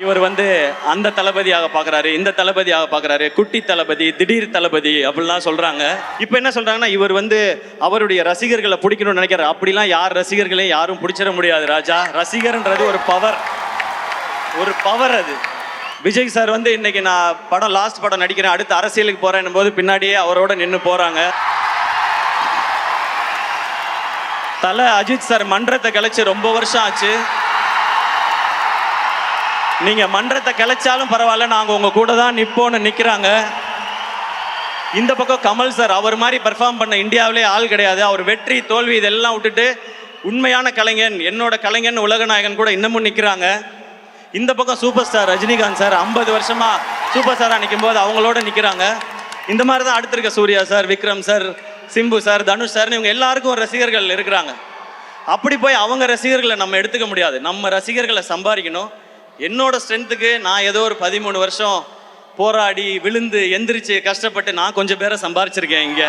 இவர் வந்து அந்த தளபதியாக பார்க்குறாரு, இந்த தளபதியாக பார்க்குறாரு, குட்டி தளபதி, திடீர் தளபதி அப்படிலாம் சொல்கிறாங்க. இப்போ என்ன சொல்கிறாங்கன்னா, இவர் வந்து அவருடைய ரசிகர்களை பிடிக்கணும்னு நினைக்கிறார். அப்படிலாம் யார் ரசிகர்களையும் யாரும் பிடிச்சிட முடியாது ராஜா. ரசிகர்ன்றது ஒரு பவர், ஒரு பவர் அது. விஜய் சார் வந்து இன்னைக்கு நான் லாஸ்ட் படம் நடிக்கிறேன், அடுத்து அரசியலுக்கு போகிறேன்னும் போது பின்னாடியே அவரோட நின்று போகிறாங்க. தலை அஜித் சார் மன்றத்தை கலைச்சு ரொம்ப வருஷம் ஆச்சு. நீங்கள் மன்றத்தை கிளச்சாலும் பரவாயில்ல, நாங்கள் உங்கள் கூட தான் நிற்போன்னு நிற்கிறாங்க. இந்த பக்கம் கமல் சார், அவர் மாதிரி பெர்ஃபார்ம் பண்ண இந்தியாவிலே ஆள் கிடையாது. அவர் வெற்றி தோல்வி இதெல்லாம் விட்டுட்டு உண்மையான கலைஞன், என்னோட கலைஞன், உலகநாயகன் கூட இன்னமும் நிற்கிறாங்க. இந்த பக்கம் சூப்பர் ஸ்டார் ரஜினிகாந்த் சார் 50 வருஷமாக சூப்பர் ஸ்டாராக நிற்கும் போது அவங்களோட நிற்கிறாங்க. இந்த மாதிரி தான் அடுத்திருக்க Suriya sir, Vikram sir, Simbu sir, Dhanush சார்னு இவங்க எல்லாருக்கும் ரசிகர்கள் இருக்கிறாங்க. அப்படி போய் அவங்க ரசிகர்களை நம்ம எடுத்துக்க முடியாது. நம்ம ரசிகர்களை சம்பாதிக்கணும். என்னோட ஸ்ட்ரென்த்துக்கு நான் ஏதோ ஒரு 13 வருஷம் போராடி விழுந்து எந்திரிச்சு கஷ்டப்பட்டு நான் கொஞ்சம் பேரை சம்பாரிச்சிருக்கேன் இங்கே.